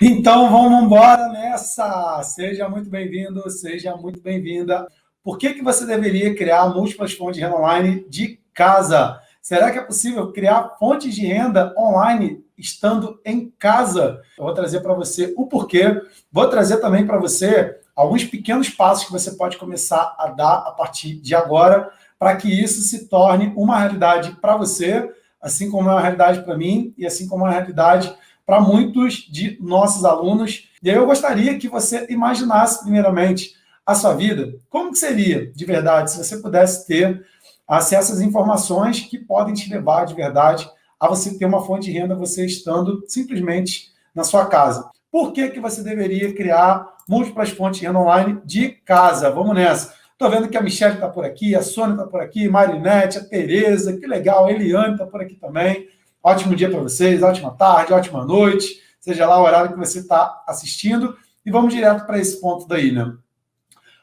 Então vamos embora nessa! Seja muito bem-vindo, seja muito bem-vinda. Por que você deveria criar múltiplas fontes de renda online de casa? Será que é possível criar fontes de renda online estando em casa? Eu vou trazer para você o porquê. Vou trazer também para você alguns pequenos passos que você pode começar a dar a partir de agora para que isso se torne uma realidade para você, assim como é uma realidade para mim e assim como é uma realidade para muitos de nossos alunos. E aí eu gostaria que você imaginasse, primeiramente, a sua vida. Como que seria, de verdade, se você pudesse ter acesso às informações que podem te levar, de verdade, a você ter uma fonte de renda, você estando simplesmente na sua casa. Por que você deveria criar múltiplas fontes de renda online de casa? Vamos nessa. Estou vendo que a Michelle está por aqui, a Sônia está por aqui, Marinete, a Tereza, que legal, a Eliane está por aqui também. Ótimo dia para vocês, ótima tarde, ótima noite, seja lá o horário que você está assistindo. E vamos direto para esse ponto daí, né?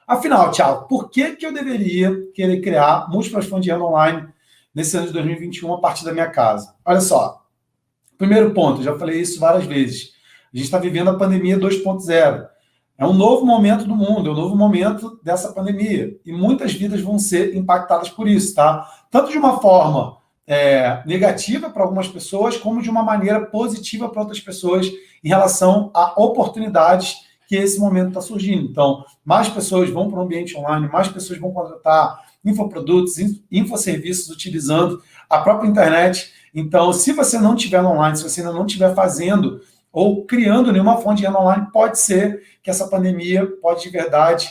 Afinal, Thiago, por que eu deveria querer criar múltiplas fontes de renda online nesse ano de 2021 a partir da minha casa? Olha só, primeiro ponto, já falei isso várias vezes. A gente está vivendo a pandemia 2.0. É um novo momento do mundo, é um novo momento dessa pandemia. E muitas vidas vão ser impactadas por isso, tá? Tanto de uma forma negativa para algumas pessoas, como de uma maneira positiva para outras pessoas em relação a oportunidades que esse momento está surgindo. Então, mais pessoas vão para o ambiente online, mais pessoas vão contratar infoprodutos, infoserviços utilizando a própria internet. Então, se você não estiver online, se você ainda não estiver fazendo ou criando nenhuma fonte de renda online, pode ser que essa pandemia pode, de verdade,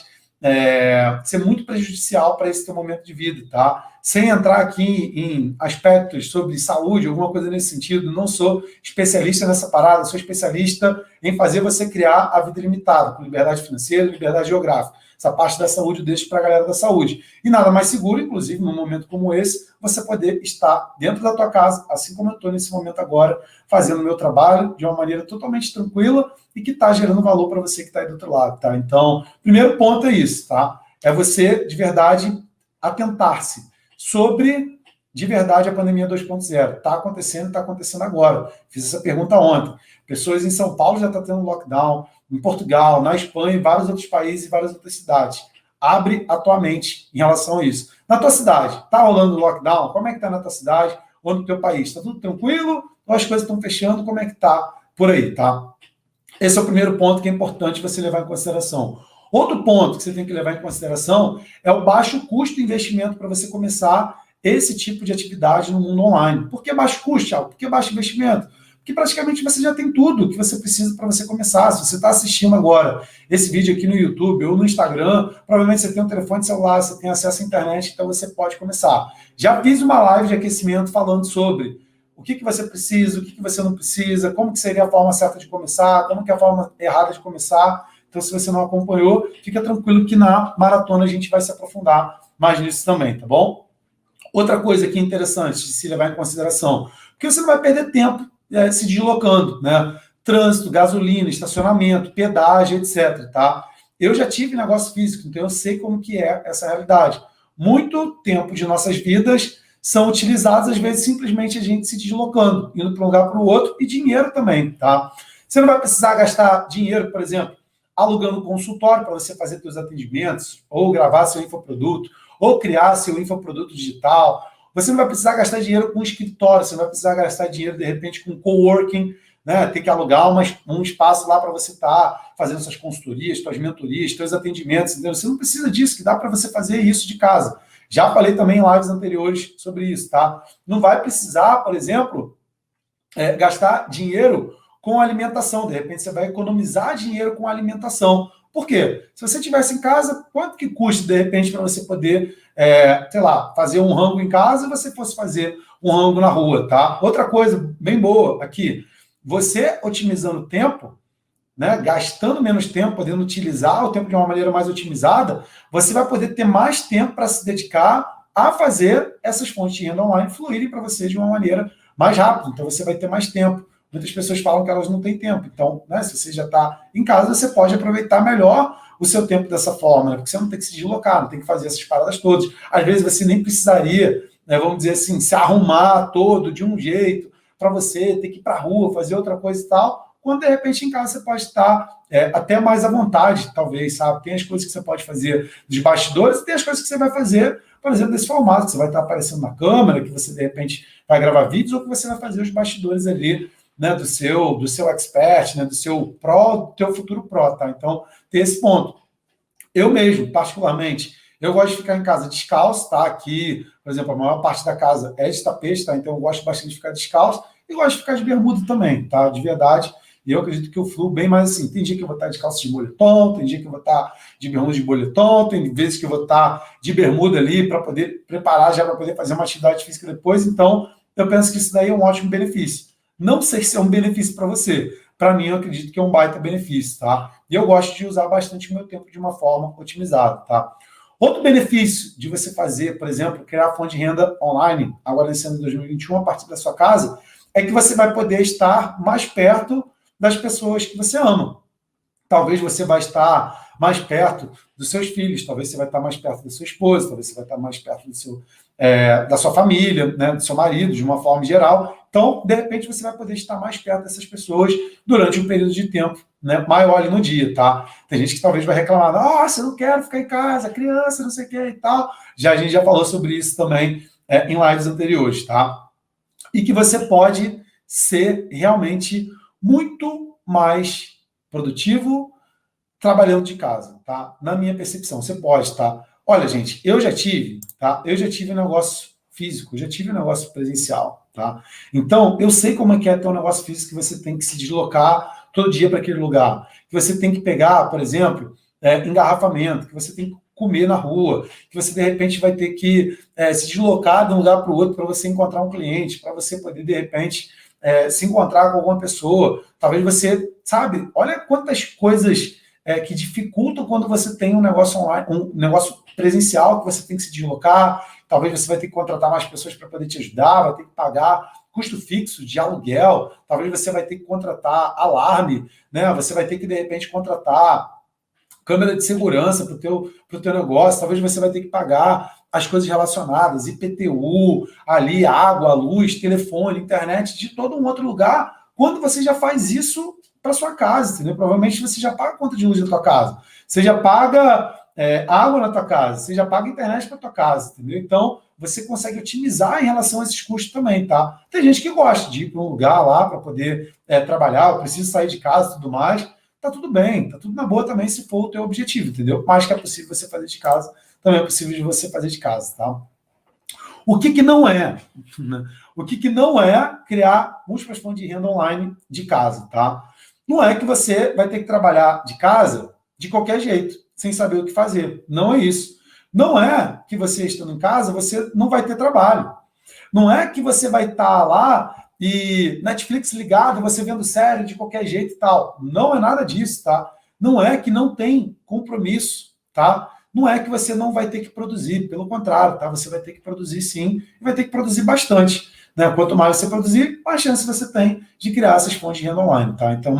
ser muito prejudicial para esse teu momento de vida, tá? Sem entrar aqui em aspectos sobre saúde, alguma coisa nesse sentido, não sou especialista nessa parada, sou especialista em fazer você criar a vida limitada, com liberdade financeira, liberdade geográfica. Essa parte da saúde eu deixo para a galera da saúde. E nada mais seguro, inclusive, num momento como esse, você poder estar dentro da tua casa, assim como eu estou nesse momento agora, fazendo o meu trabalho de uma maneira totalmente tranquila e que está gerando valor para você que está aí do outro lado, tá? Então, primeiro ponto é isso, tá? É você, de verdade, atentar-se sobre, de verdade, a pandemia 2.0. Está acontecendo agora. Fiz essa pergunta ontem. Pessoas em São Paulo já estão tendo lockdown, em Portugal, na Espanha, em vários outros países e várias outras cidades. Abre a tua mente em relação a isso. Na tua cidade, está rolando lockdown? Como é que está na tua cidade ou no teu país? Está tudo tranquilo? Ou as coisas estão fechando? Como é que está por aí, tá? Esse é o primeiro ponto que é importante você levar em consideração. Outro ponto que você tem que levar em consideração é o baixo custo de investimento para você começar esse tipo de atividade no mundo online. Por que baixo custo, Thiago? Por que baixo investimento? Porque praticamente você já tem tudo que você precisa para você começar. Se você está assistindo agora esse vídeo aqui no YouTube ou no Instagram, provavelmente você tem um telefone celular, você tem acesso à internet, então você pode começar. Já fiz uma live de aquecimento falando sobre o que você precisa, o que você não precisa, como que seria a forma certa de começar, como que é a forma errada de começar. Então, se você não acompanhou, fica tranquilo que na maratona a gente vai se aprofundar mais nisso também, tá bom? Outra coisa que é interessante de se levar em consideração, porque você não vai perder tempo se deslocando, né? Trânsito, gasolina, estacionamento, pedágio, etc, tá? Eu já tive negócio físico, então eu sei como que é essa realidade. Muito tempo de nossas vidas são utilizados, às vezes, simplesmente a gente se deslocando, indo para um lugar para o outro, e dinheiro também, tá? Você não vai precisar gastar dinheiro, por exemplo, alugando um consultório para você fazer seus atendimentos, ou gravar seu infoproduto, ou criar seu infoproduto digital. Você não vai precisar gastar dinheiro com escritório, você não vai precisar gastar dinheiro, de repente, com coworking, né? Tem que alugar um espaço lá para você estar fazendo suas consultorias, suas mentorias, seus atendimentos, entendeu? Você não precisa disso, que dá para você fazer isso de casa. Já falei também em lives anteriores sobre isso, tá? Não vai precisar, por exemplo, gastar dinheiro com alimentação. De repente, você vai economizar dinheiro com alimentação. Por quê? Se você estivesse em casa, quanto que custa, de repente, para você poder, sei lá, fazer um rango em casa e você fosse fazer um rango na rua, tá? Outra coisa bem boa aqui, você otimizando tempo, né, gastando menos tempo, podendo utilizar o tempo de uma maneira mais otimizada, você vai poder ter mais tempo para se dedicar a fazer essas fontes de renda online fluírem para você de uma maneira mais rápida. Então, você vai ter mais tempo. Muitas pessoas falam que elas não têm tempo. Então, né, se você já está em casa, você pode aproveitar melhor o seu tempo dessa forma, né, porque você não tem que se deslocar, não tem que fazer essas paradas todas. Às vezes, você nem precisaria, né, vamos dizer assim, se arrumar todo de um jeito para você ter que ir para a rua, fazer outra coisa e tal. quando de repente em casa você pode estar até mais à vontade, talvez, sabe? Tem as coisas que você pode fazer dos bastidores e tem as coisas que você vai fazer, por exemplo, desse formato, que você vai estar aparecendo na câmera, que você de repente vai gravar vídeos, ou que você vai fazer os bastidores ali, né, do seu expert, né, do seu pro, do teu futuro pro, tá? Então, tem esse ponto. Eu mesmo, particularmente, eu gosto de ficar em casa descalço, tá? Aqui, por exemplo, a maior parte da casa é de tapete, tá? Então eu gosto bastante de ficar descalço e gosto de ficar de bermuda também, tá? De verdade. E eu acredito que eu fluo bem mais assim. Tem dia que eu vou estar de calça de moletom, tem dia que eu vou estar de bermuda de moletom, tem vezes que eu vou estar de bermuda ali para poder preparar já para poder fazer uma atividade física depois. Então, eu penso que isso daí é um ótimo benefício. Não sei se é um benefício para você. Para mim, eu acredito que é um baita benefício, tá? E eu gosto de usar bastante o meu tempo de uma forma otimizada, tá? Outro benefício de você fazer, por exemplo, criar fonte de renda online, agora nesse ano de 2021, a partir da sua casa, é que você vai poder estar mais perto das pessoas que você ama. Talvez você vai estar mais perto dos seus filhos, talvez você vai estar mais perto da sua esposa, talvez você vai estar mais perto da sua família, né, do seu marido, de uma forma geral. Então, de repente, você vai poder estar mais perto dessas pessoas durante um período de tempo, né, maior ali no dia, tá? Tem gente que talvez vai reclamar, nossa, eu não quero ficar em casa, criança, não sei o que e tal. A gente já falou sobre isso também em lives anteriores, tá? E que você pode ser realmente muito mais produtivo trabalhando de casa, tá? Na minha percepção, você pode, tá? Olha, gente, eu já tive, tá? Eu já tive um negócio físico, já tive um negócio presencial, tá? Então, eu sei como é que é ter um negócio físico que você tem que se deslocar todo dia para aquele lugar, que você tem que pegar, por exemplo, engarrafamento, que você tem que comer na rua, que você, de repente, vai ter que se deslocar de um lugar para o outro para você encontrar um cliente, para você poder, de repente, se encontrar com alguma pessoa. Talvez você, sabe, olha quantas coisas que dificultam quando você tem um negócio online, um negócio presencial que você tem que se deslocar. Talvez você vai ter que contratar mais pessoas para poder te ajudar, vai ter que pagar custo fixo de aluguel, talvez você vai ter que contratar alarme, né? Você vai ter que, de repente, contratar câmera de segurança para o teu negócio, talvez você vai ter que pagar as coisas relacionadas, IPTU, ali, água, luz, telefone, internet, de todo um outro lugar, quando você já faz isso para sua casa, entendeu? Provavelmente você já paga a conta de luz da tua casa, você já paga água na tua casa, você já paga internet para tua casa, entendeu? Então, você consegue otimizar em relação a esses custos também, tá? Tem gente que gosta de ir para um lugar lá para poder trabalhar, eu preciso sair de casa e tudo mais, tá tudo bem, tá tudo na boa também se for o teu objetivo, entendeu? Mas que é possível você fazer de casa, também é possível de você fazer de casa, tá? O que não é? O que não é criar múltiplas fontes de renda online de casa, tá? Não é que você vai ter que trabalhar de casa de qualquer jeito, sem saber o que fazer. Não é isso. Não é que você estando em casa, você não vai ter trabalho. Não é que você vai estar lá e Netflix ligado, você vendo série de qualquer jeito e tal. Não é nada disso, tá? Não é que não tem compromisso, tá? Não é que você não vai ter que produzir, pelo contrário, tá? Você vai ter que produzir sim, e vai ter que produzir bastante, né? Quanto mais você produzir, mais chance você tem de criar essas fontes de renda online, tá? Então,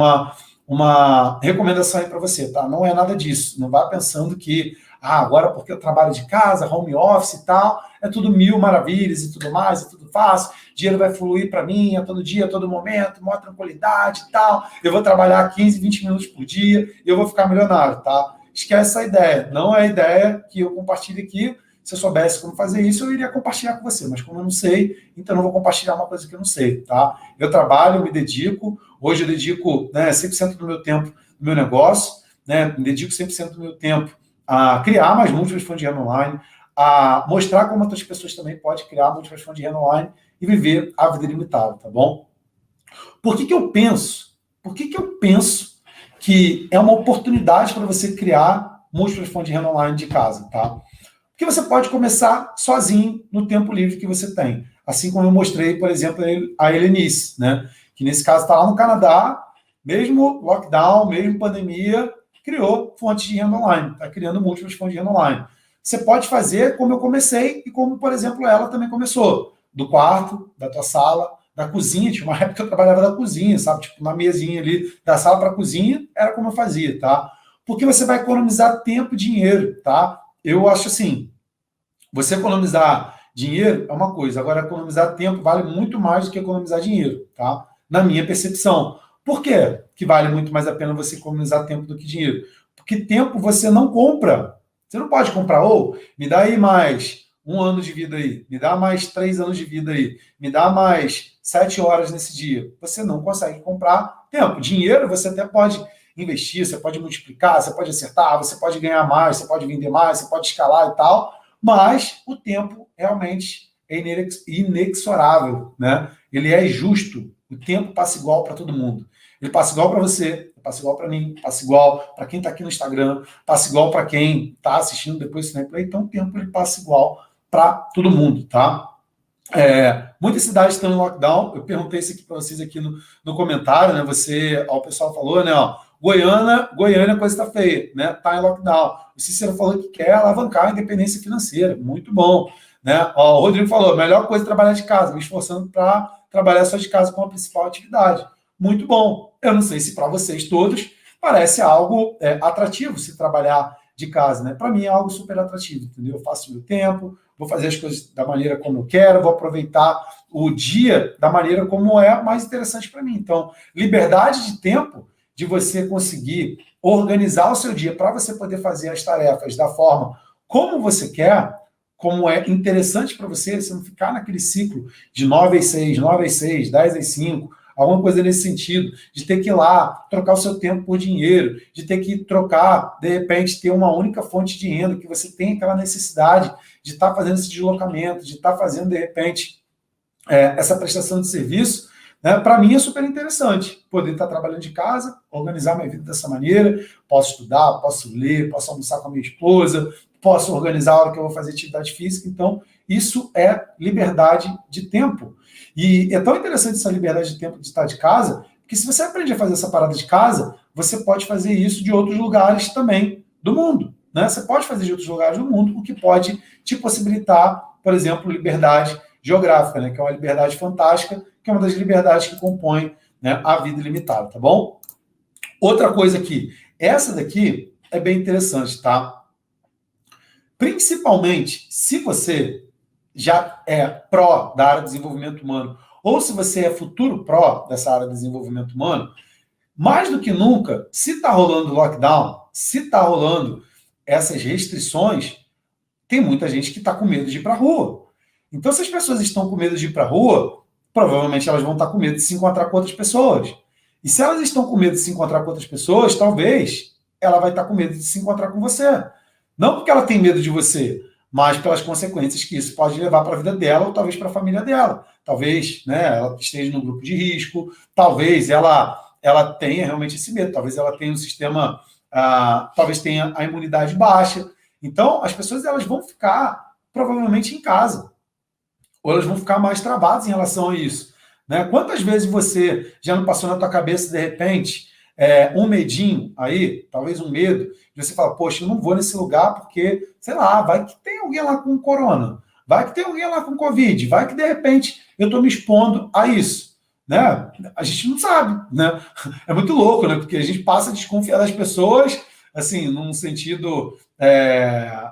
uma recomendação aí para você, tá? Não é nada disso. Não vá pensando que agora porque eu trabalho de casa, home office e tal, é tudo mil maravilhas e tudo mais, é tudo fácil, dinheiro vai fluir para mim a todo dia, a todo momento, maior tranquilidade e tal, eu vou trabalhar 15, 20 minutos por dia e eu vou ficar milionário, tá? Esquece essa ideia, não é a ideia que eu compartilho aqui. Se eu soubesse como fazer isso, eu iria compartilhar com você, mas como eu não sei, então eu não vou compartilhar uma coisa que eu não sei, tá? Eu trabalho, eu me dedico, hoje eu dedico 100% do meu tempo no meu negócio, né? Me dedico 100% do meu tempo a criar mais múltiplas fontes de renda online, a mostrar como outras pessoas também podem criar múltiplas fontes de renda online e viver a vida ilimitada, tá bom? Por que eu penso? Por que eu penso que é uma oportunidade para você criar múltiplas fontes de renda online de casa, tá? Porque você pode começar sozinho no tempo livre que você tem. Assim como eu mostrei, por exemplo, a Helenice, né? Que nesse caso está lá no Canadá, mesmo lockdown, mesmo pandemia, criou fontes de renda online, está criando múltiplas fontes de renda online. Você pode fazer como eu comecei e como, por exemplo, ela também começou. Do quarto, da tua sala, da cozinha. Tinha uma época que eu trabalhava da cozinha, sabe? Tipo, uma mesinha ali da sala para a cozinha, era como eu fazia, tá? Porque você vai economizar tempo e dinheiro, tá? Eu acho assim, você economizar dinheiro é uma coisa, agora economizar tempo vale muito mais do que economizar dinheiro, tá? Na minha percepção. Por quê que vale muito mais a pena você economizar tempo do que dinheiro? Porque tempo você não compra. Você não pode comprar, ou me dá aí mais 1 ano de vida aí, me dá mais 3 anos de vida aí, me dá mais 7 horas nesse dia. Você não consegue comprar tempo. Dinheiro você até pode investir, você pode multiplicar, você pode acertar, você pode ganhar mais, você pode vender mais, você pode escalar e tal, mas o tempo realmente é inexorável, né? Ele é justo. O tempo passa igual para todo mundo. Ele passa igual para você, passa igual para mim, passa igual para quem está aqui no Instagram, passa igual para quem está assistindo depois do replay. Então o tempo ele passa igual para todo mundo, tá? Muitas cidades estão em lockdown. Eu perguntei isso aqui para vocês aqui no comentário, né? O pessoal falou, né? Ó, Goiânia, a coisa está feia, né? Está em lockdown. O Cícero falou que quer alavancar a independência financeira. Muito bom, né? Ó, o Rodrigo falou, a melhor coisa é trabalhar de casa, me esforçando para trabalhar só de casa como a principal atividade. Muito bom. Eu não sei se para vocês todos parece algo atrativo se trabalhar de casa, né? Para mim é algo super atrativo, entendeu? Eu faço meu tempo, vou fazer as coisas da maneira como eu quero, vou aproveitar o dia da maneira como é mais interessante para mim. Então, liberdade de tempo, de você conseguir organizar o seu dia para você poder fazer as tarefas da forma como você quer, como é interessante para você não ficar naquele ciclo de 9 às 6, 9 às 6, 10 às 5, alguma coisa nesse sentido, de ter que ir lá trocar o seu tempo por dinheiro, de ter que trocar, de repente, ter uma única fonte de renda, que você tem aquela necessidade de estar fazendo esse deslocamento, de estar fazendo, de repente, essa prestação de serviço, né? Para mim é super interessante poder estar trabalhando de casa, organizar minha vida dessa maneira, posso estudar, posso ler, posso almoçar com a minha esposa, posso organizar a hora que eu vou fazer atividade física. Então, isso é liberdade de tempo. E é tão interessante essa liberdade de tempo de estar de casa, que se você aprende a fazer essa parada de casa, você pode fazer isso de outros lugares também do mundo, né? Você pode fazer de outros lugares do mundo, o que pode te possibilitar, por exemplo, liberdade geográfica, né? Que é uma liberdade fantástica, que é uma das liberdades que compõem, né, a vida ilimitada, tá bom? Outra coisa aqui, essa daqui é bem interessante, tá? Principalmente se você já é pró da área de desenvolvimento humano, ou se você é futuro pró dessa área de desenvolvimento humano, mais do que nunca, se está rolando lockdown, se está rolando essas restrições, tem muita gente que está com medo de ir para a rua. Então, se as pessoas estão com medo de ir para a rua, provavelmente elas vão estar com medo de se encontrar com outras pessoas. E se elas estão com medo de se encontrar com outras pessoas, talvez ela vai estar com medo de se encontrar com você. Não porque ela tem medo de você, mas pelas consequências que isso pode levar para a vida dela ou talvez para a família dela. Talvez, né, ela esteja no grupo de risco, talvez ela tenha realmente esse medo, talvez ela tenha um sistema, talvez tenha a imunidade baixa. Então, as pessoas elas vão ficar provavelmente em casa, ou elas vão ficar mais travadas em relação a isso, né? Quantas vezes você já não passou na tua cabeça, de repente, um medinho aí, talvez um medo, de você falar, poxa, eu não vou nesse lugar porque, sei lá, vai que tem alguém lá com corona, vai que tem alguém lá com Covid, vai que, de repente, eu estou me expondo a isso, né? A gente não sabe, né? É muito louco, né? Porque a gente passa a desconfiar das pessoas, assim, num sentido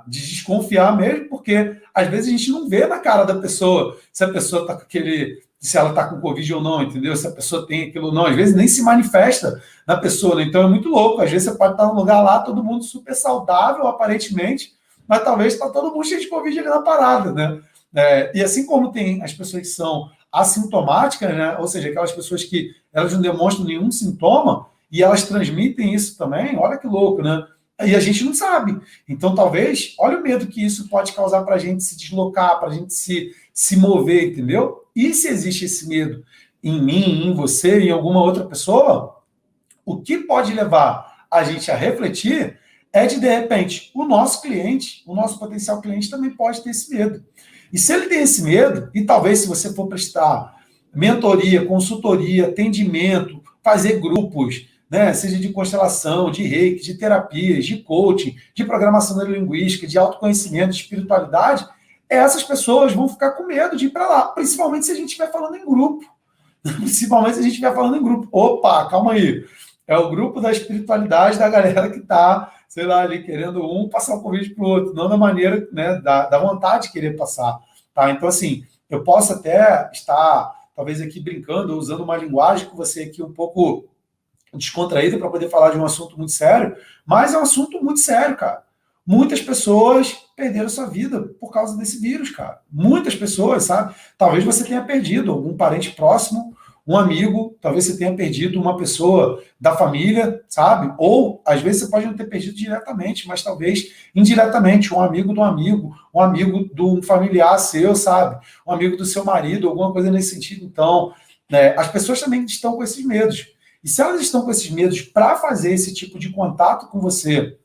de desconfiar mesmo, porque às vezes a gente não vê na cara da pessoa se a pessoa está com se ela está com Covid ou não, entendeu? Se a pessoa tem aquilo ou não. Às vezes nem se manifesta na pessoa, né? Então é muito louco. Às vezes você pode estar num lugar lá, todo mundo super saudável, aparentemente, mas talvez está todo mundo cheio de Covid ali na parada, né? E assim como tem as pessoas que são assintomáticas, né? Ou seja, aquelas pessoas que elas não demonstram nenhum sintoma e elas transmitem isso também, olha que louco, né? E a gente não sabe. Então, talvez, olha o medo que isso pode causar para a gente se deslocar, para a gente se mover, entendeu? E se existe esse medo em mim, em você, em alguma outra pessoa, o que pode levar a gente a refletir é de repente, o nosso cliente, o nosso potencial cliente também pode ter esse medo. E se ele tem esse medo, e talvez se você for prestar mentoria, consultoria, atendimento, fazer grupos, né, seja de constelação, de reiki, de terapias, de coaching, de programação neurolinguística, de autoconhecimento, de espiritualidade, essas pessoas vão ficar com medo de ir para lá, principalmente se a gente estiver falando em grupo. Principalmente se a gente estiver falando em grupo. Opa, calma aí. É o grupo da espiritualidade da galera que está, sei lá, ali querendo um passar o convite para o outro, não da maneira, né, da vontade de querer passar. Tá? Então, assim, eu posso até estar, talvez aqui brincando, usando uma linguagem com você aqui um pouco descontraída para poder falar de um assunto muito sério, mas é um assunto muito sério, cara. Muitas pessoas perderam sua vida por causa desse vírus, cara. Muitas pessoas, sabe? Talvez você tenha perdido algum parente próximo, um amigo, talvez você tenha perdido uma pessoa da família, sabe? Ou, às vezes, você pode não ter perdido diretamente, mas talvez indiretamente, um amigo de um familiar seu, sabe? Um amigo do seu marido, alguma coisa nesse sentido. Então, né, as pessoas também estão com esses medos. E se elas estão com esses medos para fazer esse tipo de contato com você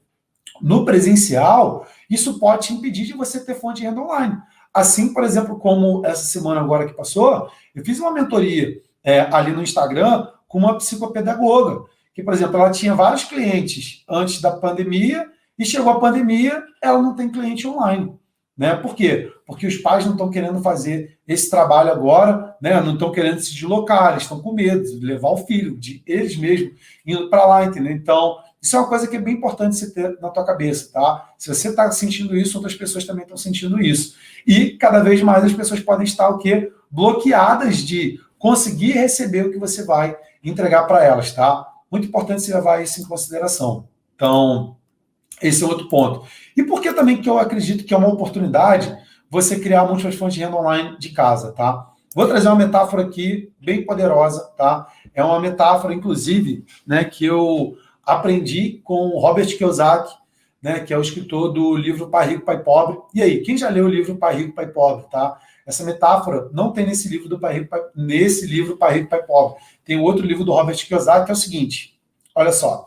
no presencial, isso pode te impedir de você ter fonte de renda online. Assim, por exemplo, como essa semana agora que passou, eu fiz uma mentoria ali no Instagram com uma psicopedagoga, que, por exemplo, ela tinha vários clientes antes da pandemia e chegou a pandemia, ela não tem cliente online. Né? Por quê? Porque os pais não estão querendo fazer esse trabalho agora, né? Não estão querendo se deslocar, eles estão com medo de levar o filho, de eles mesmos indo para lá, entendeu? Então, isso é uma coisa que é bem importante você ter na tua cabeça, tá? Se você está sentindo isso, outras pessoas também estão sentindo isso. E cada vez mais as pessoas podem estar o quê? Bloqueadas de conseguir receber o que você vai entregar para elas, tá? Muito importante você levar isso em consideração. Então, esse é outro ponto. E por que também que eu acredito que é uma oportunidade você criar múltiplas fontes de renda online de casa, tá? Vou trazer uma metáfora aqui bem poderosa, tá? É uma metáfora, inclusive, né, que eu aprendi com o Robert Kiyosaki, né, que é o escritor do livro Pai Rico, Pai Pobre. E aí, quem já leu o livro Pai Rico, Pai Pobre, tá? Essa metáfora não tem nesse livro do Pai Rico, nesse livro Pai Rico, Pai Pobre. Tem outro livro do Robert Kiyosaki que é o seguinte, olha só.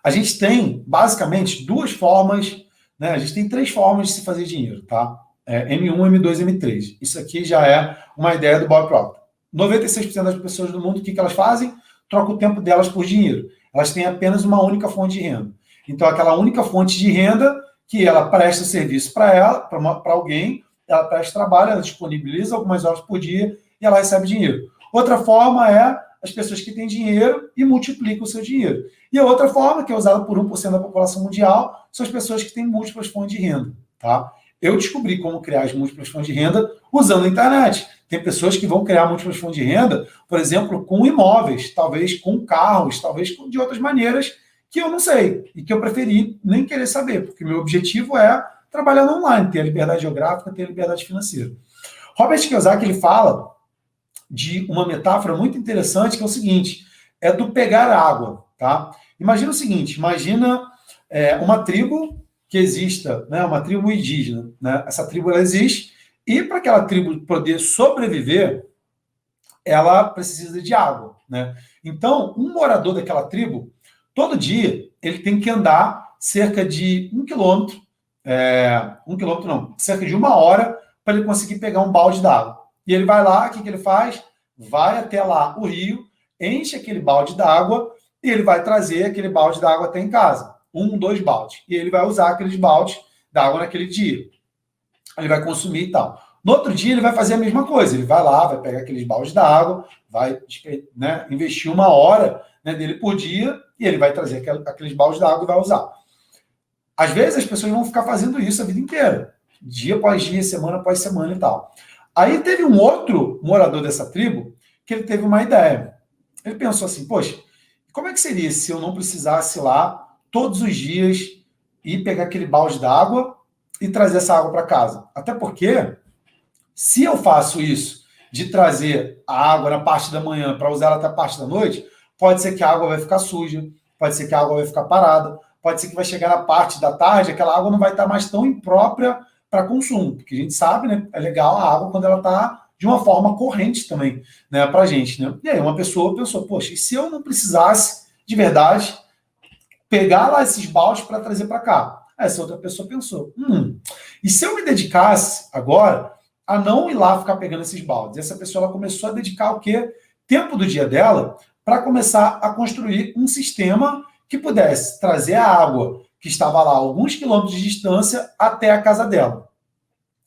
A gente tem, basicamente, duas formas, né? A gente tem três formas de se fazer dinheiro, tá? M1, M2, M3. Isso aqui já é uma ideia do Bob Proctor. 96% das pessoas do mundo, o que elas fazem? Trocam o tempo delas por dinheiro. Elas têm apenas uma única fonte de renda. Então, aquela única fonte de renda que ela presta serviço para ela, para alguém, ela presta trabalho, ela disponibiliza algumas horas por dia e ela recebe dinheiro. Outra forma é as pessoas que têm dinheiro e multiplicam o seu dinheiro. E a outra forma, que é usada por 1% da população mundial, são as pessoas que têm múltiplas fontes de renda. Tá? Eu descobri como criar as múltiplas fontes de renda usando a internet. Tem pessoas que vão criar múltiplas fontes de renda, por exemplo, com imóveis, talvez com carros, talvez de outras maneiras que eu não sei e que eu preferi nem querer saber, porque meu objetivo é trabalhar no online, ter a liberdade geográfica, ter a liberdade financeira. Robert Kiyosaki, ele fala de uma metáfora muito interessante, que é o seguinte, é do pegar água, tá? Imagina o seguinte, imagina uma tribo que exista, né, uma tribo indígena, né? Essa tribo, ela existe, e para aquela tribo poder sobreviver, ela precisa de água, né? Então, um morador daquela tribo, todo dia, ele tem que andar cerca de 1 quilômetro, cerca de 1 hora, para ele conseguir pegar um balde d'água. E ele vai lá, o que ele faz? Vai até lá o rio, enche aquele balde d'água e ele vai trazer aquele balde d'água até em casa. 2 baldes. E ele vai usar aqueles baldes d'água naquele dia. Ele vai consumir e tal. No outro dia ele vai fazer a mesma coisa. Ele vai lá, vai pegar aqueles baldes d'água, vai, né, investir 1 hora, né, dele por dia e ele vai trazer aqueles baldes d'água e vai usar. Às vezes as pessoas vão ficar fazendo isso a vida inteira. Dia após dia, semana após semana e tal. Aí teve um outro morador dessa tribo que ele teve uma ideia. Ele pensou assim, poxa, como é que seria se eu não precisasse ir lá todos os dias ir pegar aquele balde d'água e trazer essa água para casa? Até porque, se eu faço isso, de trazer a água na parte da manhã para usar ela até a parte da noite, pode ser que a água vai ficar suja, pode ser que a água vai ficar parada, pode ser que vai chegar na parte da tarde, aquela água não vai estar mais tão imprópria para consumo, porque a gente sabe, né, é legal a água quando ela está de uma forma corrente também, né, para a gente, né? E aí uma pessoa pensou, poxa, e se eu não precisasse, de verdade, pegar lá esses baldes para trazer para cá? Essa outra pessoa pensou, e se eu me dedicasse agora a não ir lá ficar pegando esses baldes? Essa pessoa, ela começou a dedicar o quê? Tempo do dia dela para começar a construir um sistema que pudesse trazer a água que estava lá a alguns quilômetros de distância até a casa dela.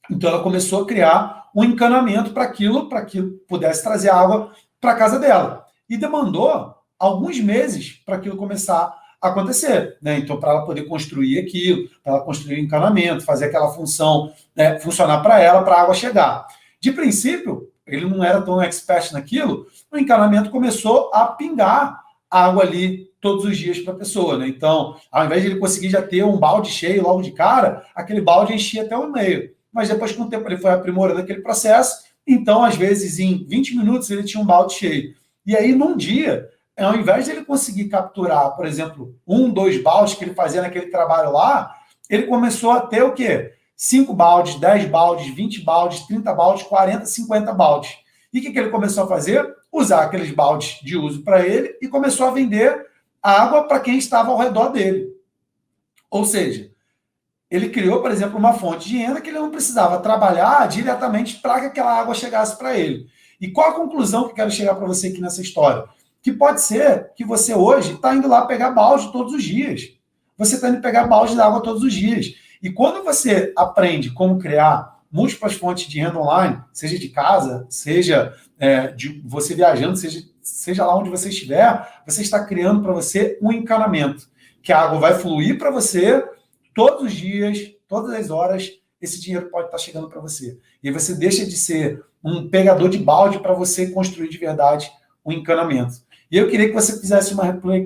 Então ela começou a criar um encanamento para que pudesse trazer água para a casa dela. E demandou alguns meses para aquilo começar a acontecer, né? Então, para ela poder construir aquilo, para ela construir o encanamento, fazer aquela função, né, funcionar para ela, para a água chegar. De princípio, ele não era tão expert naquilo, o encanamento começou a pingar água ali todos os dias para a pessoa, né? Então, ao invés de ele conseguir já ter um balde cheio logo de cara, aquele balde enchia até o meio. Mas depois, com o tempo, ele foi aprimorando aquele processo. Então, às vezes, em 20 minutos, ele tinha um balde cheio. E aí, num dia, ao invés de ele conseguir capturar, por exemplo, 1, 2 baldes que ele fazia naquele trabalho lá, ele começou a ter o quê? 5 baldes, 10 baldes, 20 baldes, 30 baldes, 40, 50 baldes. E o que ele começou a fazer? Usar aqueles baldes de uso para ele e começou a vender água para quem estava ao redor dele. Ou seja, ele criou, por exemplo, uma fonte de renda que ele não precisava trabalhar diretamente para que aquela água chegasse para ele. E qual a conclusão que eu quero chegar para você aqui nessa história? Que pode ser que você hoje está indo lá pegar balde todos os dias. Você está indo pegar balde de água todos os dias. E quando você aprende como criar múltiplas fontes de renda online, seja de casa, seja de você viajando, seja lá onde você estiver, você está criando para você um encanamento, que a água vai fluir para você todos os dias, todas as horas, esse dinheiro pode estar chegando para você. E você deixa de ser um pegador de balde para você construir de verdade um encanamento. E eu queria que você fizesse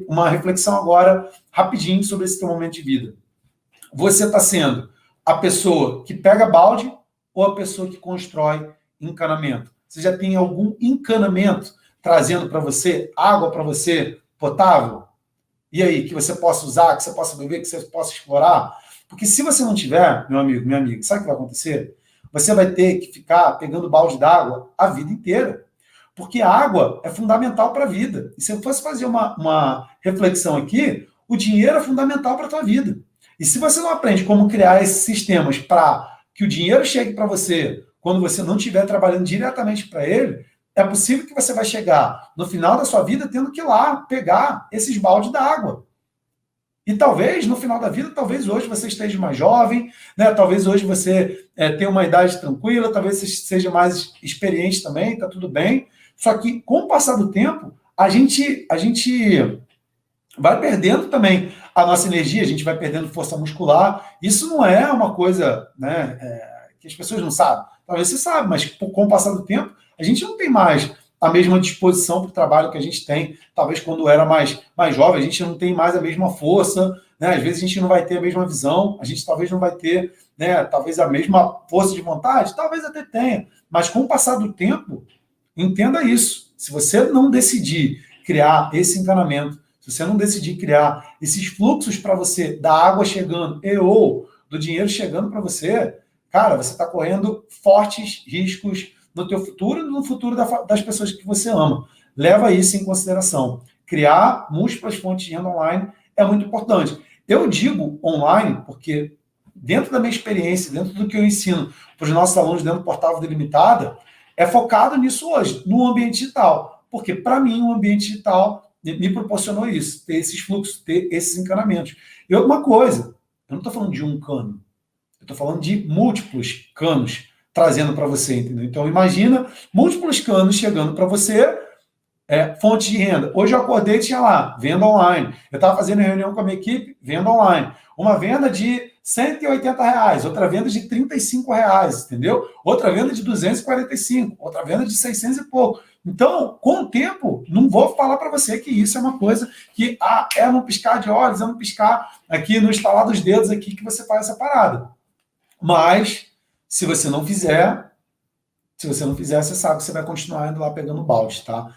uma reflexão agora, rapidinho, sobre esse teu momento de vida. Você está sendo a pessoa que pega balde ou a pessoa que constrói encanamento? Você já tem algum encanamento trazendo para você água para você potável? E aí, que você possa usar, que você possa beber, que você possa explorar? Porque se você não tiver, meu amigo, minha amiga, sabe o que vai acontecer? Você vai ter que ficar pegando balde d'água a vida inteira. Porque a água é fundamental para a vida. E se eu fosse fazer uma reflexão aqui, o dinheiro é fundamental para a tua vida. E se você não aprende como criar esses sistemas para que o dinheiro chegue para você quando você não estiver trabalhando diretamente para ele, é possível que você vai chegar no final da sua vida tendo que ir lá pegar esses baldes d'água. E talvez, no final da vida, talvez hoje você esteja mais jovem, né? Talvez hoje você tenha uma idade tranquila, talvez você seja mais experiente também, tá tudo bem. Só que, com o passar do tempo, a gente vai perdendo também a nossa energia, a gente vai perdendo força muscular. Isso não é uma coisa, né, que as pessoas não sabem. Talvez você sabe, mas com o passar do tempo, a gente não tem mais a mesma disposição para o trabalho que a gente tem. Talvez quando era mais jovem, a gente não tem mais a mesma força, né? Às vezes a gente não vai ter a mesma visão, a gente talvez não vai ter, né, talvez a mesma força de vontade, talvez até tenha. Mas com o passar do tempo, entenda isso. Se você não decidir criar esse encanamento, se você não decidir criar esses fluxos para você, da água chegando e ou do dinheiro chegando para você, cara, você está correndo fortes riscos no teu futuro e no futuro das pessoas que você ama. Leva isso em consideração. Criar múltiplas fontes de renda online é muito importante. Eu digo online porque, dentro da minha experiência, dentro do que eu ensino para os nossos alunos dentro do Portal Vida Ilimitada, é focado nisso hoje, no ambiente digital. Porque, para mim, o ambiente digital me proporcionou isso, ter esses fluxos, ter esses encanamentos. E uma coisa, eu não estou falando de um cano, eu estou falando de múltiplos canos trazendo para você, entendeu? Então, imagina múltiplos canos chegando para você, fonte de renda. Hoje eu acordei e tinha lá, venda online. Eu estava fazendo reunião com a minha equipe, venda online. Uma venda de R$ 180, outra venda de R$ 35, entendeu? Outra venda de 245, outra venda de 600 e pouco. Então, com o tempo, não vou falar para você que isso é uma coisa que é no piscar de olhos, é no piscar aqui, no estalar dos dedos aqui que você faz essa parada. Mas, se você não fizer, você sabe que você vai continuar indo lá pegando balde, tá?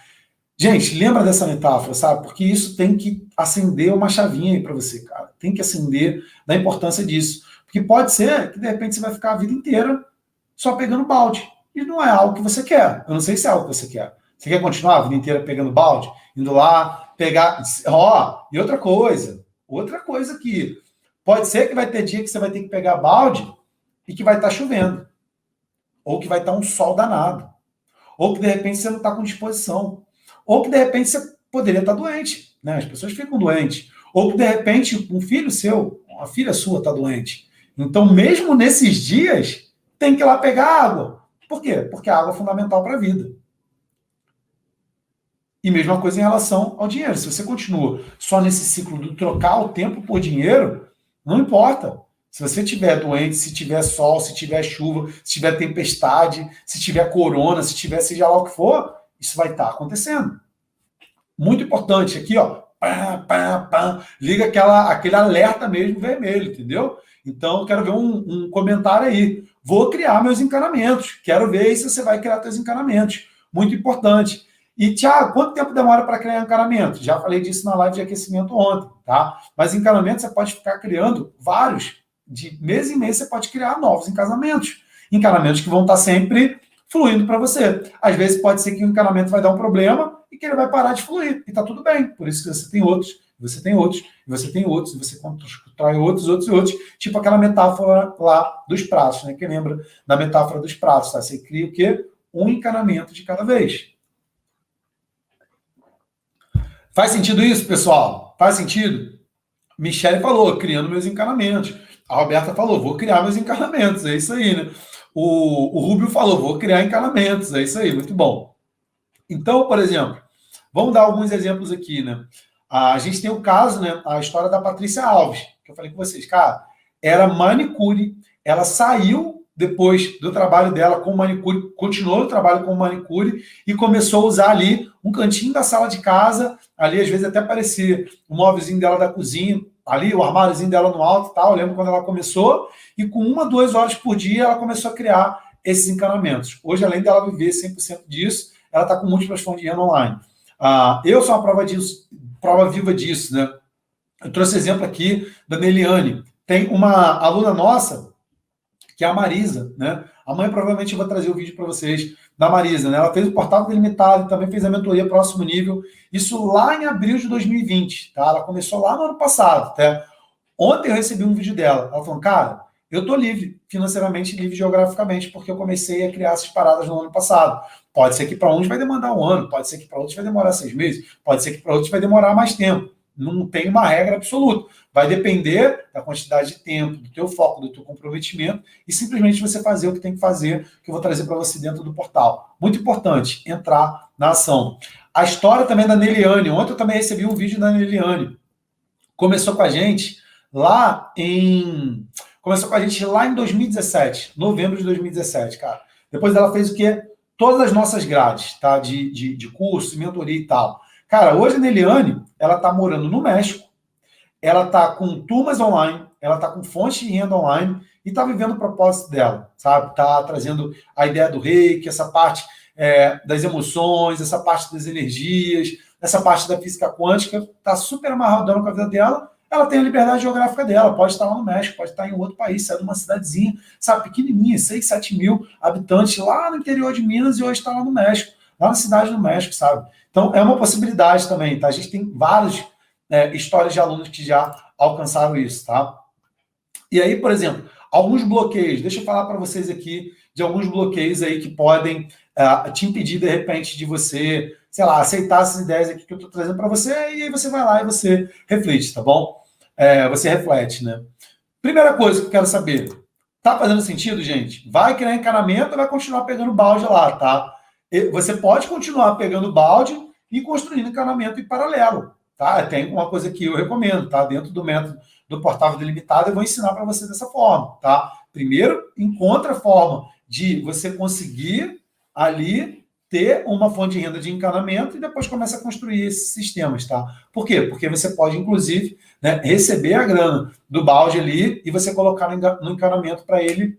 Gente, lembra dessa metáfora, sabe? Porque isso tem que acender uma chavinha aí para você, cara. Tem que acender da importância disso. Porque pode ser que, de repente, você vai ficar a vida inteira só pegando balde. E não é algo que você quer. Eu não sei se é algo que você quer. Você quer continuar a vida inteira pegando balde? Indo lá, pegar... e outra coisa que pode ser que vai ter dia que você vai ter que pegar balde e que vai estar chovendo. Ou que vai estar um sol danado. Ou que, de repente, você não está com disposição. Ou que, de repente, você poderia estar doente, né? As pessoas ficam doentes. Ou que, de repente, um filho seu, uma filha sua está doente. Então, mesmo nesses dias, tem que ir lá pegar água. Por quê? Porque a água é fundamental para a vida. E mesma coisa em relação ao dinheiro. Se você continua só nesse ciclo de trocar o tempo por dinheiro, não importa. Se você estiver doente, se tiver sol, se tiver chuva, se tiver tempestade, se tiver corona, se tiver seja lá o que for, isso vai estar acontecendo. Muito importante. Aqui, ó, pá, pá, pá, liga aquele alerta mesmo vermelho, entendeu? Então, quero ver um comentário aí. Vou criar meus encanamentos. Quero ver aí se você vai criar seus encanamentos. Muito importante. E, Thiago, quanto tempo demora para criar encanamento? Já falei disso na live de aquecimento ontem, tá? Mas encanamento você pode ficar criando vários. De mês em mês você pode criar novos encanamentos. Encanamentos que vão estar sempre fluindo para você. Às vezes pode ser que o encanamento vai dar um problema e que ele vai parar de fluir. E está tudo bem. Por isso que você tem outros, você tem outros, você tem outros, você constrói outros, outros e outros. Tipo aquela metáfora lá dos pratos, né? Quem lembra da metáfora dos pratos, tá? Você cria o quê? Um encanamento de cada vez. Faz sentido isso, pessoal? Faz sentido? Michele falou, criando meus encanamentos. A Roberta falou, vou criar meus encanamentos. É isso aí, né? O Rubio falou, vou criar encanamentos. É isso aí, muito bom. Então, por exemplo, vamos dar alguns exemplos aqui, né? A gente tem o caso, né? A história da Patrícia Alves, que eu falei com vocês. Cara, era manicure, ela saiu depois do trabalho dela com manicure, continuou o trabalho com manicure e começou a usar ali um cantinho da sala de casa, ali às vezes até parecia o móvelzinho dela da cozinha, ali o armáriozinho dela no alto e tal. Eu lembro quando ela começou, e com 1, 2 horas por dia ela começou a criar esses encanamentos. Hoje, além dela viver 100% disso, ela está com múltiplas fontes de renda online. Eu sou uma prova viva disso, né? Eu trouxe exemplo aqui da Neliane. Tem uma aluna nossa, que é a Marisa, né? Amanhã provavelmente eu vou trazer o vídeo para vocês da Marisa, né? Ela fez o portal delimitado, também fez a mentoria próximo nível, isso lá em abril de 2020, tá? Ela começou lá no ano passado, tá? Ontem eu recebi um vídeo dela, ela falou, cara, eu tô livre, financeiramente livre geograficamente, porque eu comecei a criar essas paradas no ano passado. Pode ser que para uns vai demorar um ano, pode ser que para outros vai demorar 6 meses, pode ser que para outros vai demorar mais tempo. Não tem uma regra absoluta. Vai depender da quantidade de tempo, do teu foco, do teu comprometimento e simplesmente você fazer o que tem que fazer, que eu vou trazer para você dentro do portal. Muito importante, entrar na ação. A história também da Neliane. Ontem eu também recebi um vídeo da Neliane. Começou com a gente lá em 2017, novembro de 2017, cara. Depois ela fez o quê? Todas as nossas grades, tá? De curso, mentoria e tal. Cara, hoje a Neliane, ela tá morando no México, ela tá com turmas online, ela tá com fonte de renda online e tá vivendo o propósito dela, sabe? Tá trazendo a ideia do reiki, essa parte das emoções, essa parte das energias, essa parte da física quântica, tá super amarradona com a vida dela. Ela tem a liberdade geográfica dela, pode estar lá no México, pode estar em outro país, sair de uma cidadezinha, sabe, pequenininha, 6, 7 mil habitantes, lá no interior de Minas, e hoje está lá no México, lá na cidade do México, sabe? Então, é uma possibilidade também, tá? A gente tem várias histórias de alunos que já alcançaram isso, tá? E aí, por exemplo, alguns bloqueios, deixa eu falar para vocês aqui de alguns bloqueios aí que podem te impedir, de repente, de você, sei lá, aceitar essas ideias aqui que eu estou trazendo para você, e aí você vai lá e você reflete, tá bom? Você reflete, né? Primeira coisa que eu quero saber, tá fazendo sentido, gente? Vai criar encanamento ou vai continuar pegando balde lá, tá? Você pode continuar pegando balde e construindo encanamento em paralelo, tá? Tem uma coisa que eu recomendo, tá? Dentro do método do portal delimitado, eu vou ensinar para você dessa forma, tá? Primeiro, encontra a forma de você conseguir ali ter uma fonte de renda de encanamento e depois começa a construir esses sistemas, tá? Por quê? Porque você pode, inclusive, né, receber a grana do balde ali e você colocar no encanamento para ele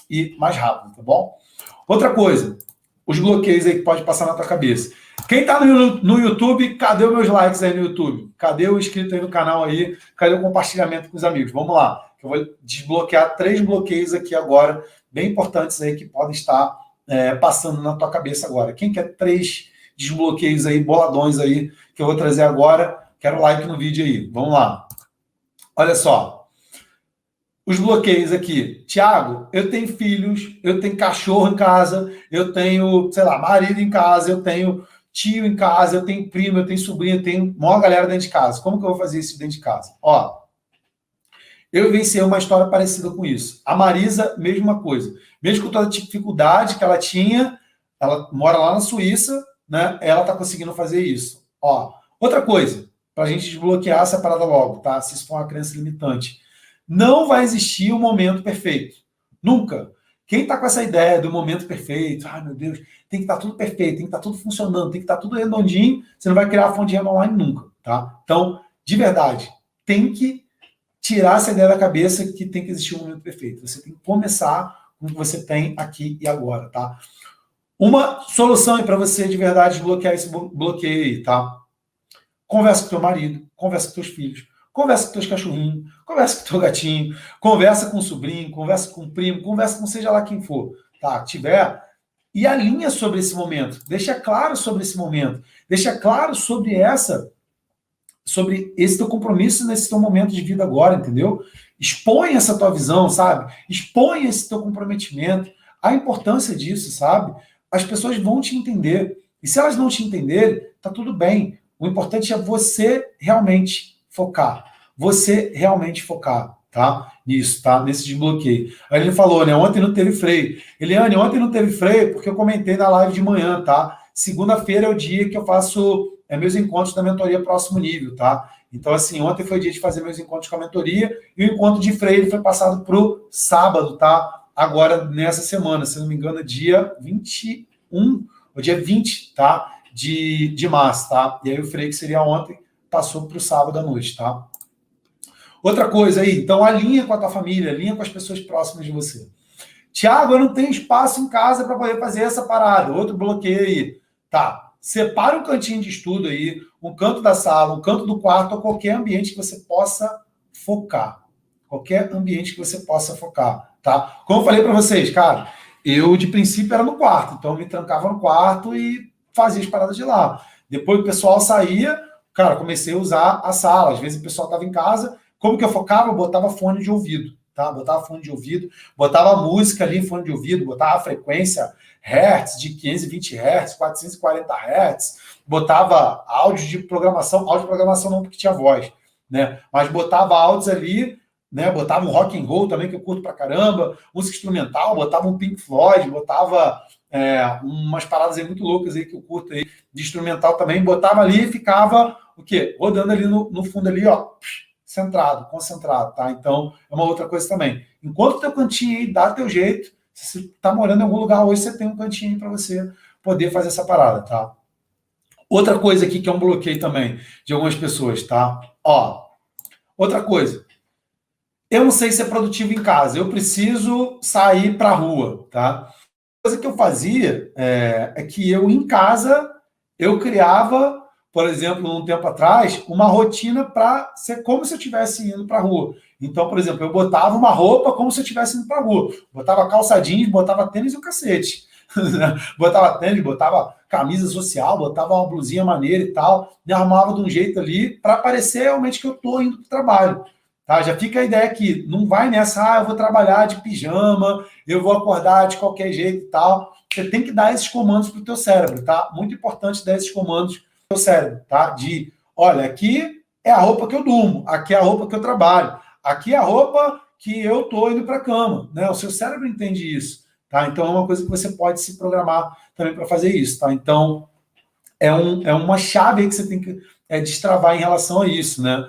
ir mais rápido, tá bom? Outra coisa, os bloqueios aí que pode passar na tua cabeça. Quem está no YouTube, cadê os meus likes aí no YouTube? Cadê o inscrito aí no canal aí? Cadê o compartilhamento com os amigos? Vamos lá, eu vou desbloquear 3 bloqueios aqui agora, bem importantes aí que podem estar passando na tua cabeça agora. Quem quer 3 desbloqueios aí, boladões aí, que eu vou trazer agora? Quero like no vídeo aí. Vamos lá. Olha só. Os bloqueios aqui. Tiago, eu tenho filhos, eu tenho cachorro em casa, eu tenho, sei lá, marido em casa, eu tenho tio em casa, eu tenho primo, eu tenho sobrinho, eu tenho maior galera dentro de casa. Como que eu vou fazer isso dentro de casa? Ó, eu vivenciei uma história parecida com isso. A Marisa, mesma coisa. Mesmo com toda a dificuldade que ela tinha, ela mora lá na Suíça, né? Ela está conseguindo fazer isso. Ó, outra coisa, para a gente desbloquear essa parada logo, tá? Se isso for uma crença limitante. Não vai existir um momento perfeito. Nunca. Quem está com essa ideia do momento perfeito, ai meu Deus, tem que estar tudo perfeito, tem que estar tudo funcionando, tem que estar tudo redondinho, você não vai criar a fonte de renda online nunca, tá? Então, de verdade, tem que tirar essa ideia da cabeça que tem que existir um momento perfeito. Você tem que começar com o que você tem aqui e agora, tá? Uma solução para você de verdade desbloquear esse bloqueio aí, tá? Conversa com teu marido, conversa com teus filhos, conversa com teus cachorrinhos, conversa com teu gatinho, conversa com o sobrinho, conversa com o primo, conversa com seja lá quem for, tá? Tiver, e alinha sobre esse momento, deixa claro sobre esse momento, deixa claro sobre esse teu compromisso nesse teu momento de vida agora, entendeu? Expõe essa tua visão, sabe? Expõe esse teu comprometimento, a importância disso, sabe? As pessoas vão te entender. E se elas não te entenderem, tá tudo bem. O importante é você realmente focar. Você realmente focar, tá? Nisso, tá? Nesse desbloqueio. Aí ele falou, né? Ontem não teve freio. Eliane, ontem não teve freio porque eu comentei na live de manhã, tá? Segunda-feira é o dia que eu faço meus encontros da mentoria próximo nível, tá? Então, assim, ontem foi o dia de fazer meus encontros com a mentoria e o encontro de freio foi passado para o sábado, tá? Agora, nessa semana, se não me engano, dia 21, ou dia 20, tá? De março, tá? E aí o freio que seria ontem passou para o sábado à noite, tá? Outra coisa aí, então alinha com a tua família, alinha com as pessoas próximas de você. Tiago, eu não tenho espaço em casa para poder fazer essa parada. Outro bloqueio aí. Tá, separa um cantinho de estudo aí, um canto da sala, um canto do quarto, ou qualquer ambiente que você possa focar. Qualquer ambiente que você possa focar, tá? Como eu falei para vocês, cara, eu de princípio era no quarto, então eu me trancava no quarto e fazia as paradas de lá. Depois o pessoal saía, cara, comecei a usar a sala. Às vezes o pessoal estava em casa, como que eu focava? Eu botava fone de ouvido, tá? Botava fone de ouvido, botava música ali em fone de ouvido, botava a frequência hertz de 520 Hz, 440 Hz, botava áudio de programação não porque tinha voz, né? Mas botava áudios ali, né? Botava um rock and roll também que eu curto pra caramba, música instrumental, botava um Pink Floyd, botava umas paradas aí muito loucas aí que eu curto aí de instrumental também, botava ali e ficava o quê? Rodando ali no fundo ali, ó, centrado, concentrado, tá? Então, é uma outra coisa também. Enquanto o teu cantinho aí dá teu jeito, se você está morando em algum lugar hoje, você tem um cantinho para você poder fazer essa parada, tá? Outra coisa aqui que é um bloqueio também de algumas pessoas, tá? Ó, outra coisa. Eu não sei ser produtivo em casa, eu preciso sair para a rua, tá? A coisa que eu fazia é que eu, em casa, eu criava, por exemplo, um tempo atrás, uma rotina para ser como se eu estivesse indo para a rua. Então, por exemplo, eu botava uma roupa como se eu estivesse indo para a rua. Botava calça jeans, botava tênis e o cacete. Botava tênis, botava camisa social, botava uma blusinha maneira e tal, me arrumava de um jeito ali para parecer realmente que eu estou indo para o trabalho. Tá? Já fica a ideia aqui, não vai nessa, eu vou trabalhar de pijama, eu vou acordar de qualquer jeito e tal. Você tem que dar esses comandos para o teu cérebro, tá? Muito importante dar esses comandos para o teu cérebro, tá? De, olha, aqui é a roupa que eu durmo, aqui é a roupa que eu trabalho, aqui é a roupa que eu tô indo para a cama, né? O seu cérebro entende isso, tá? Então é uma coisa que você pode se programar também para fazer isso, tá? Então é uma chave aí que você tem que destravar em relação a isso, né?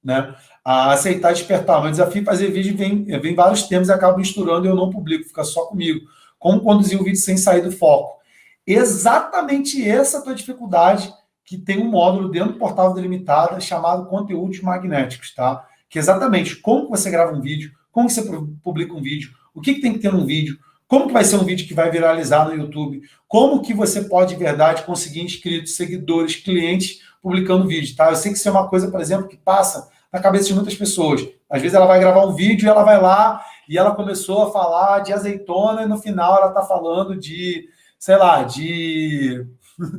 Né? A aceitar despertar. Meu desafio é fazer vídeo vem vários temas e acabo misturando e eu não publico, fica só comigo. Como conduzir um vídeo sem sair do foco? Exatamente essa a tua dificuldade, que tem um módulo dentro do portal Delimitada chamado Conteúdos Magnéticos, tá? Que é exatamente como que você grava um vídeo, como que você publica um vídeo, o que tem que ter num vídeo, como que vai ser um vídeo que vai viralizar no YouTube, como que você pode, de verdade, conseguir inscritos, seguidores, clientes publicando vídeo, tá? Eu sei que isso é uma coisa, por exemplo, que passa na cabeça de muitas pessoas. Às vezes ela vai gravar um vídeo e ela vai lá e ela começou a falar de azeitona e no final ela está falando de, sei lá, de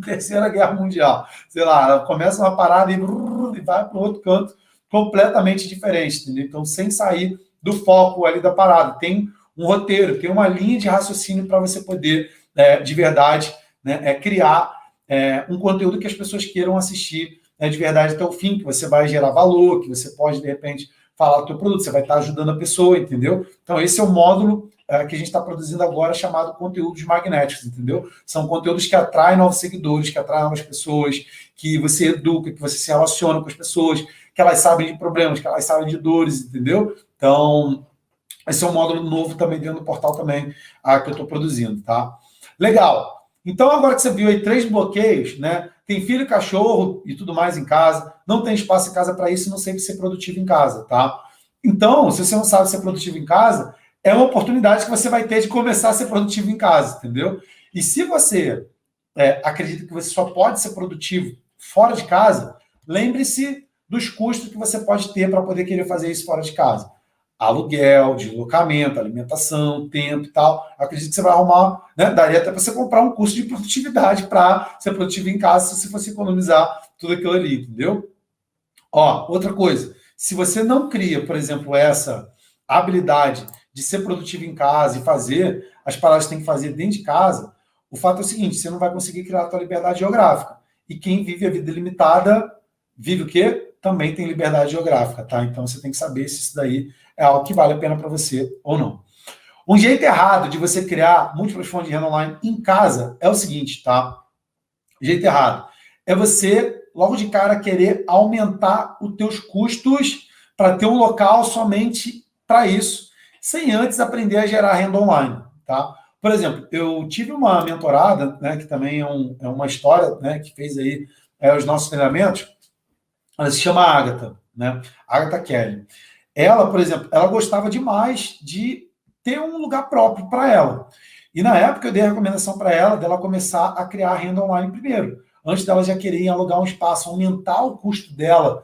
Terceira Guerra Mundial. Sei lá, ela começa uma parada e vai para o outro canto completamente diferente, entendeu? Então, sem sair do foco ali da parada. Tem um roteiro, tem uma linha de raciocínio para você poder, de verdade, né, criar um conteúdo que as pessoas queiram assistir de verdade até o fim, que você vai gerar valor, que você pode, de repente, falar do teu produto, você vai estar ajudando a pessoa, entendeu? Então, esse é o módulo que a gente está produzindo agora, chamado Conteúdos Magnéticos, entendeu? São conteúdos que atraem novos seguidores, que atraem novas pessoas, que você educa, que você se relaciona com as pessoas, que elas sabem de problemas, que elas sabem de dores, entendeu? Então, Esse é um módulo novo também dentro do portal também que eu estou produzindo, tá? Legal. Então, agora que você viu aí 3 bloqueios, né? Tem filho, cachorro e tudo mais em casa, não tem espaço em casa para isso e não sempre ser produtivo em casa, tá? Então, se você não sabe ser produtivo em casa, é uma oportunidade que você vai ter de começar a ser produtivo em casa, entendeu? E se você acredita que você só pode ser produtivo fora de casa, lembre-se dos custos que você pode ter para poder querer fazer isso fora de casa. Aluguel, deslocamento, alimentação, tempo e tal. Eu acredito que você vai arrumar, né? Daria até para você comprar um curso de produtividade para ser produtivo em casa, se você fosse economizar tudo aquilo ali, entendeu? Ó, outra coisa, se você não cria, por exemplo, essa habilidade de ser produtivo em casa e fazer as paradas que tem que fazer dentro de casa, o fato é o seguinte, você não vai conseguir criar a sua liberdade geográfica. E quem vive a vida limitada, vive o quê? Também tem liberdade geográfica, tá? Então você tem que saber se isso daí é algo que vale a pena para você ou não. Um jeito errado de você criar múltiplas fontes de renda online em casa é o seguinte, tá? O jeito errado é você, logo de cara, querer aumentar os teus custos para ter um local somente para isso, sem antes aprender a gerar renda online, tá? Por exemplo, eu tive uma mentorada, né, que também é uma história, né, que fez aí os nossos treinamentos. Ela se chama Agatha, né? Agatha Kelly. Ela, por exemplo, ela gostava demais de ter um lugar próprio para ela. E na época eu dei a recomendação para ela dela começar a criar renda online primeiro. Antes dela já querer alugar um espaço, aumentar o custo dela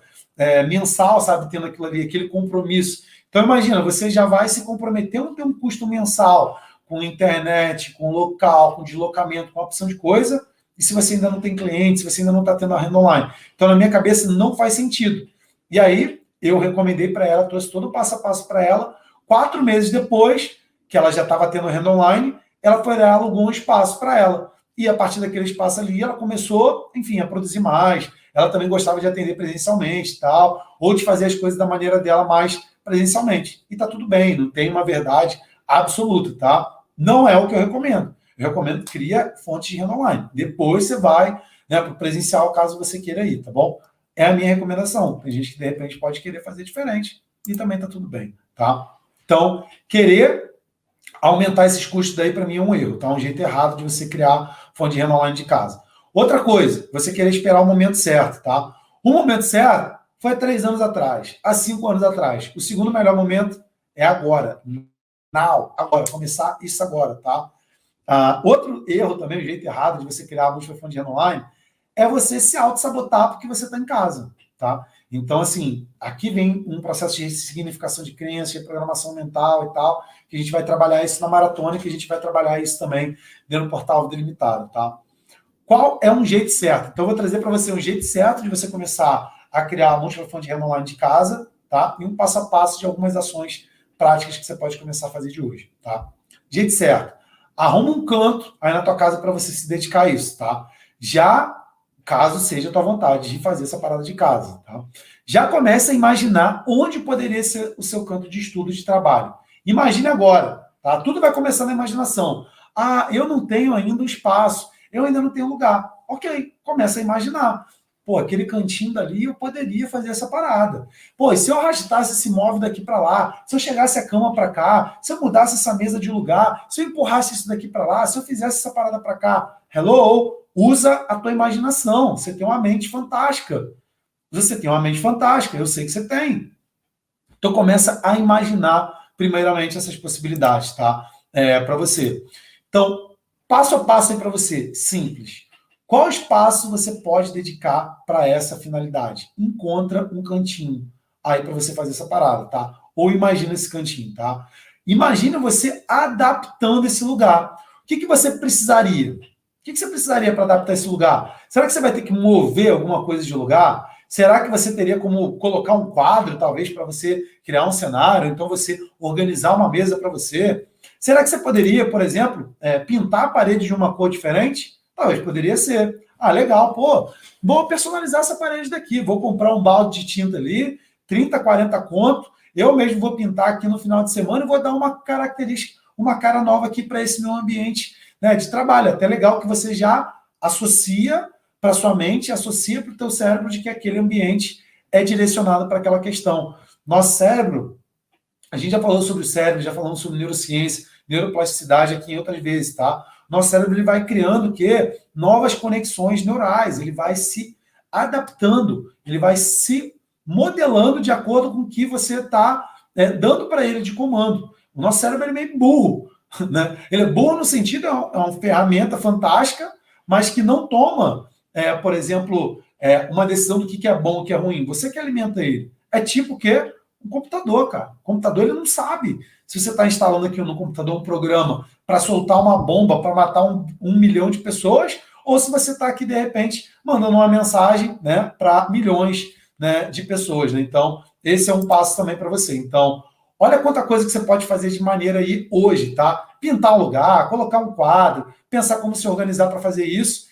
mensal, sabe? Tendo aquilo ali, aquele compromisso. Então imagina, você já vai se comprometer a ter um custo mensal com internet, com local, com deslocamento, com opção de coisa, e se você ainda não tem cliente, se você ainda não está tendo a renda online. Então, na minha cabeça, não faz sentido. E aí, eu recomendei para ela, trouxe todo o passo a passo para ela. 4 meses depois, que ela já estava tendo renda online, ela foi lá, alugou um espaço para ela. E a partir daquele espaço ali, ela começou, enfim, a produzir mais. Ela também gostava de atender presencialmente e tal, ou de fazer as coisas da maneira dela mais presencialmente. E tá tudo bem, não tem uma verdade absoluta, tá? Não é o que eu recomendo. Eu recomendo que cria fontes de renda online. Depois você vai, né, para o presencial, caso você queira ir, tá bom? É a minha recomendação. Tem gente que, de repente, pode querer fazer diferente e também tá tudo bem, tá? Então, querer aumentar esses custos daí, para mim, é um erro, tá? Um jeito errado de você criar fonte de renda online de casa. Outra coisa, você querer esperar o momento certo, tá? O momento certo foi há 3 anos atrás, há 5 anos atrás. O segundo melhor momento é agora. Now, agora. Começar isso agora, tá? Outro erro também, o jeito errado de você criar múltiplas fontes de renda online, é você se auto-sabotar porque você está em casa, tá? Então, assim, aqui vem um processo de significação de crença, de programação mental e tal, que a gente vai trabalhar isso na maratona, que a gente vai trabalhar isso também dentro do portal Delimitado, tá? Qual é um jeito certo? Então, eu vou trazer para você um jeito certo de você começar a criar múltiplas fontes de renda online de casa, tá? E um passo a passo de algumas ações práticas que você pode começar a fazer de hoje, tá? Jeito certo. Arruma um canto aí na tua casa para você se dedicar a isso, tá? Já, caso seja a tua vontade de fazer essa parada de casa, tá? Já começa a imaginar onde poderia ser o seu canto de estudo, de trabalho. Imagine agora, tá? Tudo vai começar na imaginação. Eu não tenho ainda um espaço, eu ainda não tenho lugar. Ok, começa a imaginar. Pô, aquele cantinho dali eu poderia fazer essa parada. Pô, e se eu arrastasse esse móvel daqui para lá, se eu chegasse a cama para cá, se eu mudasse essa mesa de lugar, se eu empurrasse isso daqui para lá, se eu fizesse essa parada para cá, hello, usa a tua imaginação. Você tem uma mente fantástica. Você tem uma mente fantástica, eu sei que você tem. Então começa a imaginar primeiramente essas possibilidades, tá? Para você. Então, passo a passo aí para você, simples. Qual espaço você pode dedicar para essa finalidade? Encontra um cantinho aí para você fazer essa parada, tá? Ou imagina esse cantinho, tá? Imagina você adaptando esse lugar. O que você precisaria? O que você precisaria para adaptar esse lugar? Será que você vai ter que mover alguma coisa de lugar? Será que você teria como colocar um quadro, talvez, para você criar um cenário? Então, você organizar uma mesa para você? Será que você poderia, por exemplo, pintar a parede de uma cor diferente? Talvez poderia ser. Legal, pô, vou personalizar essa parede daqui, vou comprar um balde de tinta ali, 30, 40 conto, eu mesmo vou pintar aqui no final de semana e vou dar uma característica, uma cara nova aqui para esse meu ambiente, né, de trabalho. Até legal que você já associa para sua mente, associa para o teu cérebro de que aquele ambiente é direcionado para aquela questão. Nosso cérebro, A gente já falou sobre o cérebro, já falamos sobre neurociência, neuroplasticidade aqui em outras vezes, tá? Nosso cérebro ele vai criando o quê? Novas conexões neurais, ele vai se adaptando, ele vai se modelando de acordo com o que você está dando para ele de comando. O nosso cérebro é meio burro, né? Ele é burro no sentido, é uma ferramenta fantástica, mas que não toma, por exemplo, uma decisão do que é bom, o que é ruim. Você que alimenta ele. É tipo o quê? Um computador, cara. O computador ele não sabe se você está instalando aqui no computador um programa para soltar uma bomba, para matar um milhão de pessoas, ou se você está aqui, de repente, mandando uma mensagem, né, para milhões, né, de pessoas. Né? Então, esse é um passo também para você. Então, olha quanta coisa que você pode fazer de maneira aí hoje, tá? Pintar um lugar, colocar um quadro, pensar como se organizar para fazer isso.